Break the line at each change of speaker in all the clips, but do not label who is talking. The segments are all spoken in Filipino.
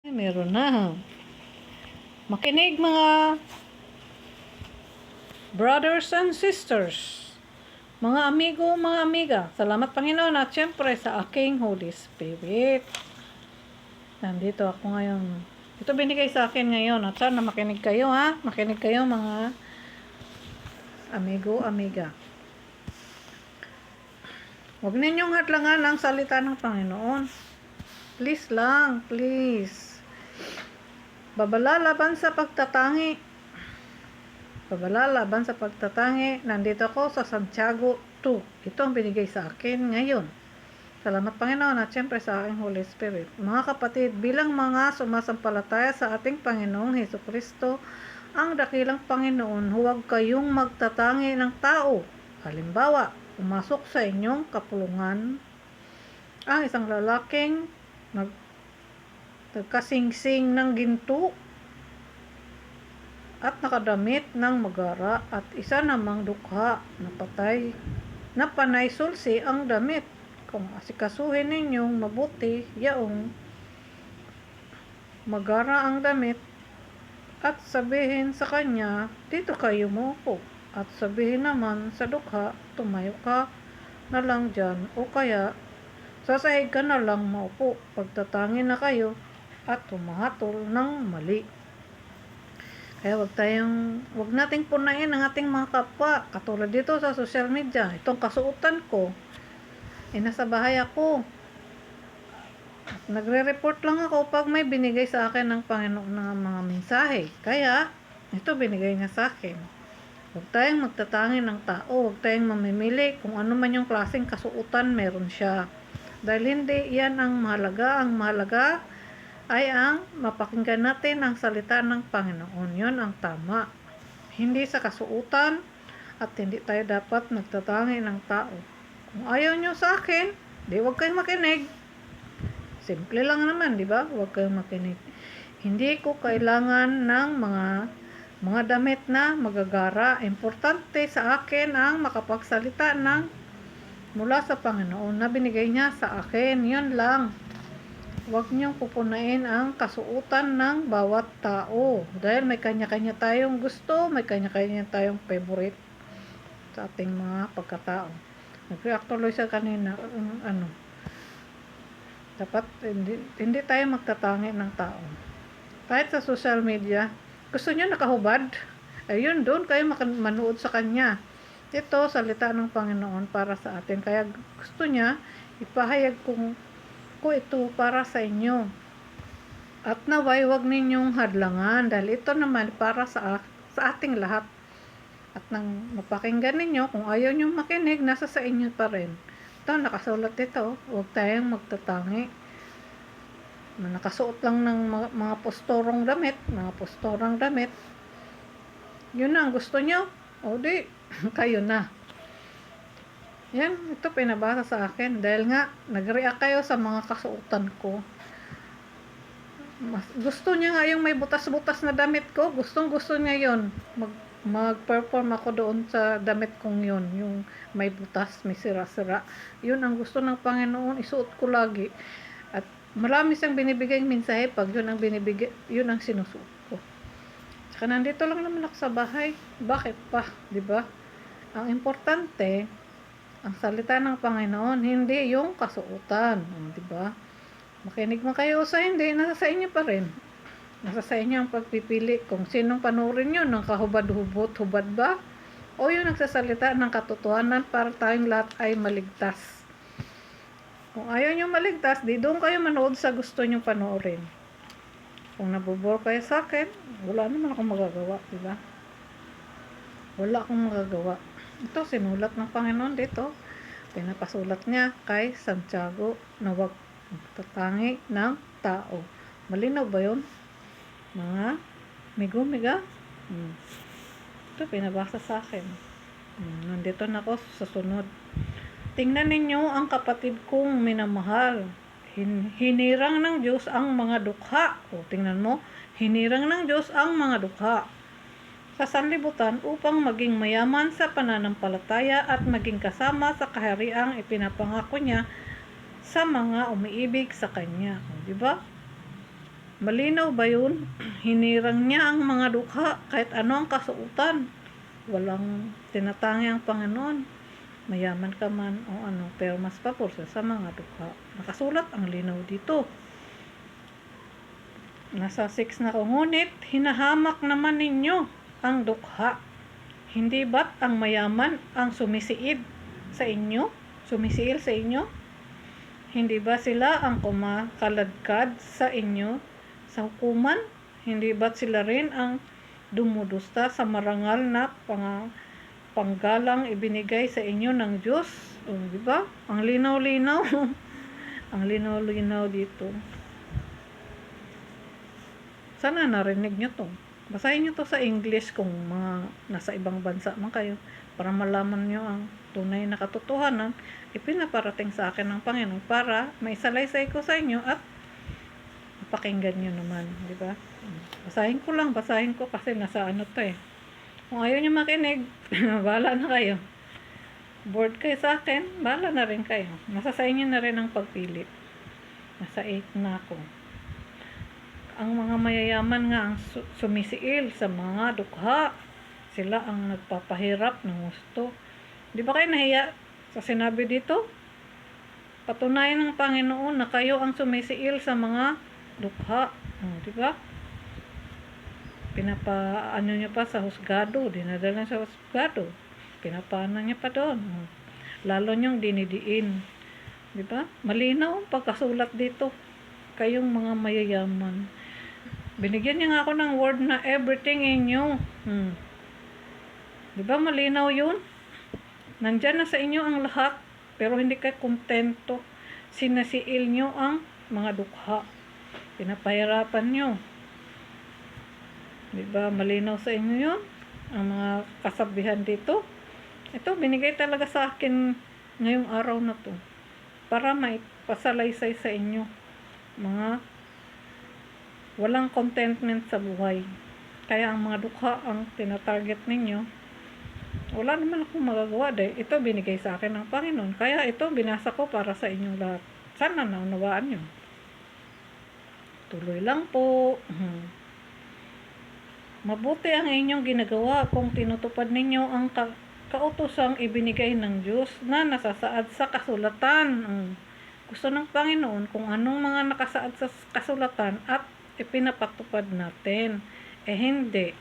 Meron na. Makinig mga brothers and sisters, mga amigo, mga amiga. Salamat Panginoon at syempre sa aking Holy Spirit. Nandito ako ngayon. Ito binigay sa akin ngayon at sana makinig kayo ha. Makinig kayo mga amigo, amiga. Huwag ninyong hadlangan ang salita ng Panginoon. Please lang, please. Babala laban sa pagtatangi. Babala laban sa pagtatangi. Nandito ako sa Santiago 2. Ito ang binigay sa akin ngayon. Salamat Panginoon at syempre sa aking Holy Spirit. Mga kapatid, bilang mga sumasampalataya sa ating Panginoong Hesukristo, ang dakilang Panginoon, huwag kayong magtatangi ng tao. Halimbawa, pumasok sa inyong kapulungan ang isang lalaking nagkasingsing ng ginto at nakadamit ng magara at isa namang dukha na panay sulsi ang damit. Kung asikasuhin ninyong mabuti yaong magara ang damit at sabihin sa kanya, dito kayo umupo, at sabihin naman sa dukha, tumayo ka na lang dyan, o kaya sasahig ka na lang maupo, pagtatangin na kayo at tumahatol ng mali. Kaya wag nating punain ang ating mga kapwa. Katulad dito sa social media, itong kasuotan ko, nasa bahay ako. At nagre-report lang ako pag may binigay sa akin ng Panginoon ng mga mensahe. Kaya, ito binigay niya sa akin. Huwag tayong magtatangin ng tao. Huwag tayong mamimili kung ano man yung klaseng kasuotan meron siya. Dahil hindi yan ang mahalaga. Ang mahalaga ay ang mapakinggan natin ang salita ng Panginoon. Yun ang tama. Hindi sa kasuotan at hindi tayo dapat nagtatangi ng tao. Kung ayaw nyo sa akin, di huwag kayong makinig. Simple lang naman, di ba? Huwag kayong makinig. Hindi ko kailangan ng mga damit na magagara. Importante sa akin ang makapagsalita mula sa Panginoon na binigay niya sa akin. Yun lang. Huwag niyong pupunain ang kasuotan ng bawat tao. Dahil may kanya-kanya tayong gusto, may kanya-kanya tayong favorite sa ating mga pagkatao. Nag-react tuloy sa kanina, dapat hindi tayo magtatangi ng tao. Kahit sa social media, gusto niyo nakahubad? Ayun, doon kayo manood sa kanya. Ito, salita ng Panginoon para sa atin. Kaya gusto niya, ipahayag ko ito para sa inyo. At naway, huwag ninyong hadlangan dahil ito naman para sa ating lahat. At nang mapakinggan ninyo, kung ayaw nyo makinig, nasa sa inyo pa rin. Ito, nakasulat ito. Huwag tayong magtatangi. Nakasuot lang ng mga postorong damit. Yun na ang gusto nyo. O di, kayo na. Yan, ito pinabasa sa akin. Dahil nga, nag-react kayo sa mga kasuotan ko. Gusto niya nga yung may butas-butas na damit ko. Gusto niya yun. Mag-perform ako doon sa damit kong yun, yung may butas, may sira-sira. Yun ang gusto ng Panginoon, isuot ko lagi. At marami siyang binibigay mensahe pag yun ang sinusuot ko. Tsaka nandito lang naman ako sa bahay. Bakit pa, di ba? Ang importante, ang salita ng Panginoon, hindi yung kasuotan, di ba? Makinig mo kayo sa hindi, nasa sa inyo pa rin. Nasa sa inyo ang pagpipili kung sinong panurin nyo, ng kahubad-hubad ba? O yung nagsasalita ng katotohanan para tayong lahat ay maligtas. Kung ayaw nyo maligtas, di doon kayo manood sa gusto nyo panoorin. Kung nabubor kayo sa akin, wala naman akong magagawa, di ba? Wala akong magagawa. Ito, sinulat ng Panginoon dito. Pinapasulat niya kay Santiago na huwag magtatangi ng tao. Malinaw ba yun? Mga migo-miga. Ito, pinabasa sa akin. Nandito na ako sa sunod. Tingnan ninyo ang kapatid kong minamahal. Hinirang ng Diyos ang mga dukha. O, tingnan mo. Hinirang ng Diyos ang mga dukha sa sanlibutan upang maging mayaman sa pananampalataya at maging kasama sa kahariang ipinapangako niya sa mga umiibig sa Kanya. O, diba? Malinaw ba yun? Hinirang niya ang mga dukha kahit ano ang kasuotan. Walang tinatangi ang Panginoon. Mayaman ka man o ano, pero mas pabor siya sa mga dukha. Nakasulat ang linaw dito. Nasa 6 na ko, ngunit hinahamak naman ninyo ang dukha. Hindi ba't ang mayaman ang sumisiid sa inyo? Sumisiil sa inyo? Hindi ba sila ang kumakaladkad sa inyo sa hukuman? Hindi ba't sila rin ang dumudusta sa marangal na panggalang ibinigay sa inyo ng Diyos? O, di ba? Ang linaw-linaw. Ang linaw-linaw dito. Sana narinig nyo to. Basahin nyo to sa English kung mga nasa ibang bansa man kayo para malaman nyo ang tunay na katotohanan ipinaparating sa akin ng Panginoon para maisalaysay ko sa inyo at pakinggan nyo naman, di ba? Basahin ko kasi nasa ano to eh. Kung ayaw nyo makinig, bahala na kayo. Bored kayo sa akin, bahala na rin kayo. Nasa sa inyo na rin ang pagpili. Nasa 8 na ako. Ang mga mayayaman nga ang sumisiil sa mga dukha. Sila ang nagpapahirap ng gusto. Di ba kayo nahiya sa sinabi dito? Patunayan ng Panginoon na kayo ang sumisiil sa mga dukha. Di ba? Pinapaano niya pa sa husgado. Dinadala sa husgado. Pinapaano niya pa doon. Lalo niyong dinidiin. Di ba? Malinaw ang pagkasulat dito. Kayong mga mayayaman. Binigyan niya nga ako ng word na everything in you. Di ba malinaw yun? Nandyan na sa inyo ang lahat. Pero hindi kayo kontento. Sinasiil nyo ang mga dukha. Pinapahirapan nyo. Di ba malinaw sa inyo yun? Ang mga kasabihan dito. Ito, binigay talaga sa akin ngayong araw na to. Para maipasalaysay sa inyo. Mga walang contentment sa buhay. Kaya ang mga dukha ang tinatarget ninyo. Wala naman akong magagawa dahil ito binigay sa akin ng Panginoon. Kaya ito binasa ko para sa inyong lahat. Sana naunawaan nyo. Tuloy lang po. Mabuti ang inyong ginagawa kung tinutupad ninyo ang kautosang ibinigay ng Diyos na nasasaad sa kasulatan. Gusto ng Panginoon kung anong mga nakasaad sa kasulatan at ipinapatupad natin. Hindi.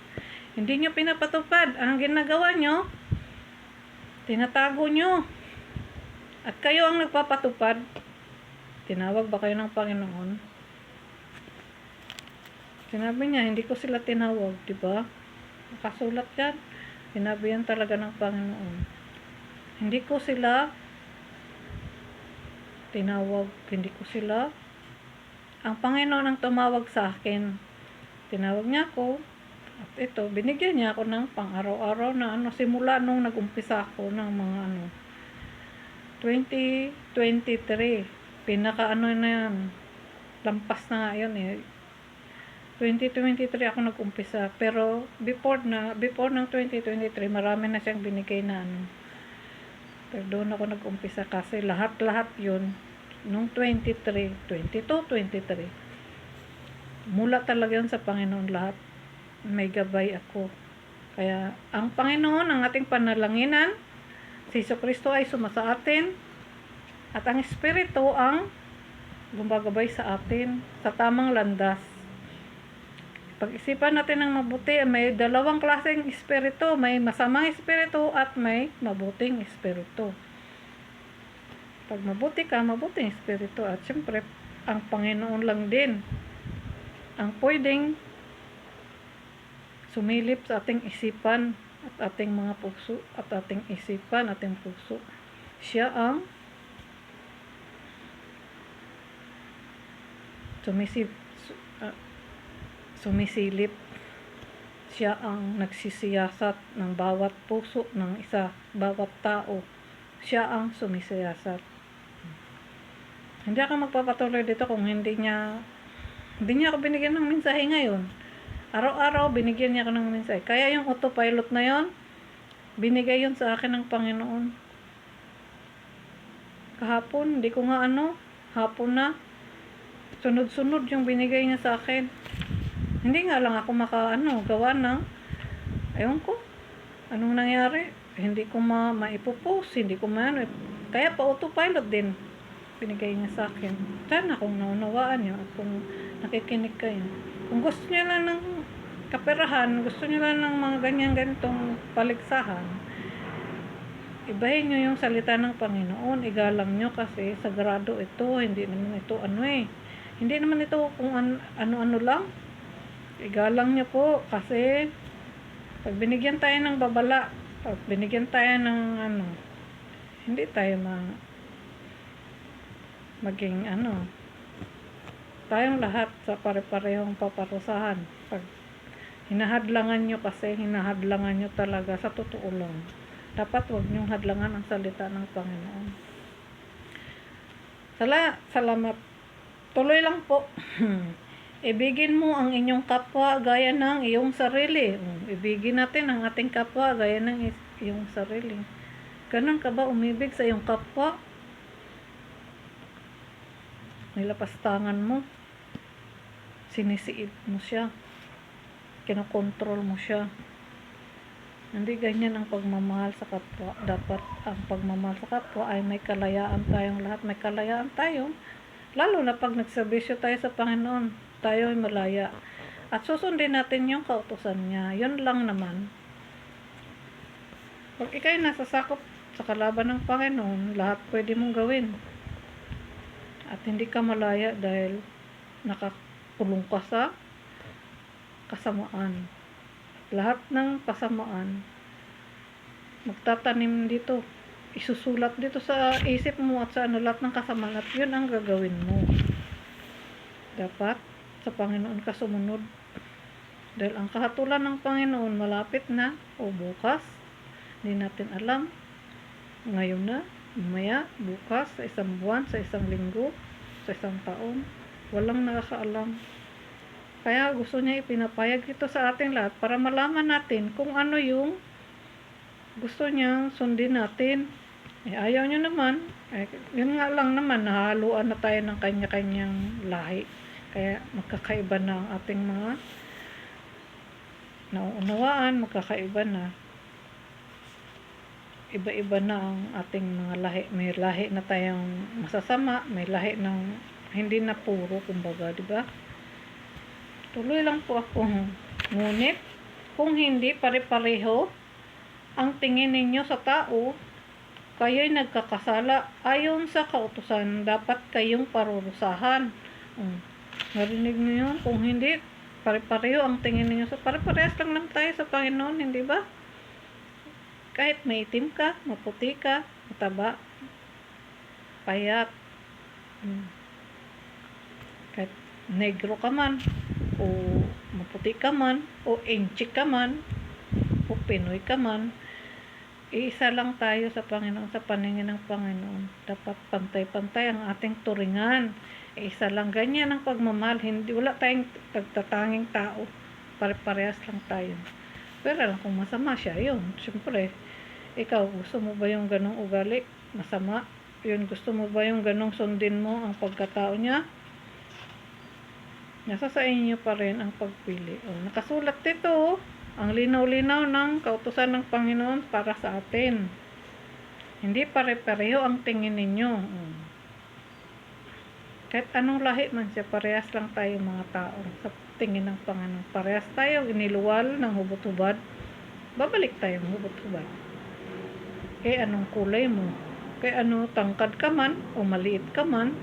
Hindi nyo pinapatupad. Ang ginagawa nyo, tinatago nyo. At kayo ang nagpapatupad. Tinawag ba kayo ng Panginoon? Sinabi niya, hindi ko sila tinawag, di ba? Nakasulat yan. Sinabi yan talaga ng Panginoon. Hindi ko sila tinawag, hindi ko sila. Ang Panginoon ang tumawag sa akin. Tinawag niya ako. At ito, binigyan niya ako ng pang-araw-araw na simula nung nag-umpisa ako ng mga 2023. Pinaka na yan. Lampas na nga yun eh. 2023 ako nag-umpisa. Pero before ng 2023, marami na siyang binigay na Pero doon ako nag-umpisa kasi lahat-lahat yun. Nung 23. Mula talaga yun sa Panginoon lahat. May gabay ako. Kaya ang Panginoon, ang ating panalanginan, si Jesucristo ay sumasa atin. At ang Espiritu ang gumagabay sa atin sa tamang landas. Pag-isipan natin ng mabuti, may dalawang klaseng espiritu. May masamang espiritu at may mabuting espiritu. Pag mabuti ka, mabuting espiritu. At syempre, ang Panginoon lang din ang pwedeng sumilip sa ating isipan at ating mga puso at ating isipan, ating puso. Siya ang sumisilip. Siya ang nagsisiyasat ng bawat puso ng bawat tao. Siya ang sumisiyasat. Hindi ako magpapatuloy dito kung hindi niya ako binigyan ng mensahe ngayon. Araw-araw binigyan niya ako ng mensahe. Kaya yung autopilot na yon, binigay yun sa akin ng Panginoon. Kahapon, hindi ko nga hapon na, sunod-sunod yung binigay niya sa akin. Hindi nga lang ako gawa ng, ewan ko, anong nangyari. Hindi ko maipopost, hindi ko kaya pa autopilot din binigay niya sa akin. Sana kung naunawaan niyo at kung nakikinig kayo. Kung gusto niya lang ng kaperahan, gusto niya lang ng mga ganitong paligsahan, ibahin niyo yung salita ng Panginoon, igalang niyo kasi sagrado ito, hindi naman ito hindi naman ito kung ano-ano lang. Igalang niyo po kasi pag binigyan tayo ng babala, pag binigyan tayo ng hindi tayo maging tayong lahat sa pare-parehong paparusahan. Pag hinahadlangan nyo kasi, hinahadlangan nyo talaga sa totoo lang. Dapat wag nyong hadlangan ang salita ng Panginoon. Salamat. Tuloy lang po. Ibigin mo ang inyong kapwa gaya ng iyong sarili. Ibigin natin ang ating kapwa gaya ng iyong sarili. Ganun ka ba umibig sa iyong kapwa? Nilapastangan mo. Sinisiid mo siya. Kinokontrol mo siya. Hindi ganyan ang pagmamahal sa kapwa. Dapat ang pagmamahal sa kapwa ay may kalayaan tayong lahat. May kalayaan tayo. Lalo na pag nagsabisyo tayo sa Panginoon, tayo ay malaya. At susundin natin yung kautusan niya. Yun lang naman. Pag ikay nasasakop sa kalaban ng Panginoon, lahat pwede mong gawin. At hindi ka malaya dahil nakakulong ka sa kasamaan. Lahat ng kasamaan magtatanim dito. Isusulat dito sa isip mo at sa lahat ng kasamaan at yun ang gagawin mo. Dapat sa Panginoon ka sumunod. Dahil ang kahatulan ng Panginoon malapit na o bukas. Hindi natin alam. Ngayon na, mamaya, bukas, sa isang buwan, sa isang linggo, sa isang taon. Walang nakakaalam. Kaya gusto niya ipinapayag ito sa ating lahat para malaman natin kung ano yung gusto niyang sundin natin. Ayaw niyo naman. Yun nga lang naman, nahaluan na tayo ng kanya-kanyang lahi. Kaya magkakaiba na ang ating mga nauunawaan, magkakaiba na. Iba-iba na ang ating mga lahi. May lahi na tayong masasama, may lahi ng hindi na puro, kumbaga, di ba? Tuloy lang po ako. Ngunit, kung hindi pare-pareho ang tingin ninyo sa tao, kayo'y nagkakasala ayon sa kautusan, dapat kayong parurusahan. Narinig niyo yun? Kung hindi pare-pareho ang tingin ninyo sa pare-parehas lang tayo sa Panginoon, hindi ba? Kahit may itim ka, maputi ka, mataba, payat, kahit negro ka man, o maputi ka man, o inchik ka man, o Pinoy ka man, iisa lang tayo sa Panginoon, sa paningin ng Panginoon. Dapat pantay-pantay ang ating turingan. Isa lang, ganyan ang pagmamahal. Hindi, wala tayong tagtatanging tao. Pare-parehas lang tayo. Pero lang kung masama siya, yun. Siyempre, ikaw, gusto mo ba yung ganong ugali? Masama. Yun, gusto mo ba yung ganong sundin mo ang pagkatao niya? Nasa sa inyo pa rin ang pagpili. Nakasulat dito, ang linaw-linaw ng kautusan ng Panginoon para sa atin. Hindi pare-pareho ang tingin ninyo. Kahit anong lahi man siya, parehas lang tayo mga tao sa tingin ng Panginoon. Parehas tayo iniluwal ng hubot-hubad. Babalik tayo ng hubot-hubad. Anong kulay mo? Ano, tangkad ka man o maliit ka man,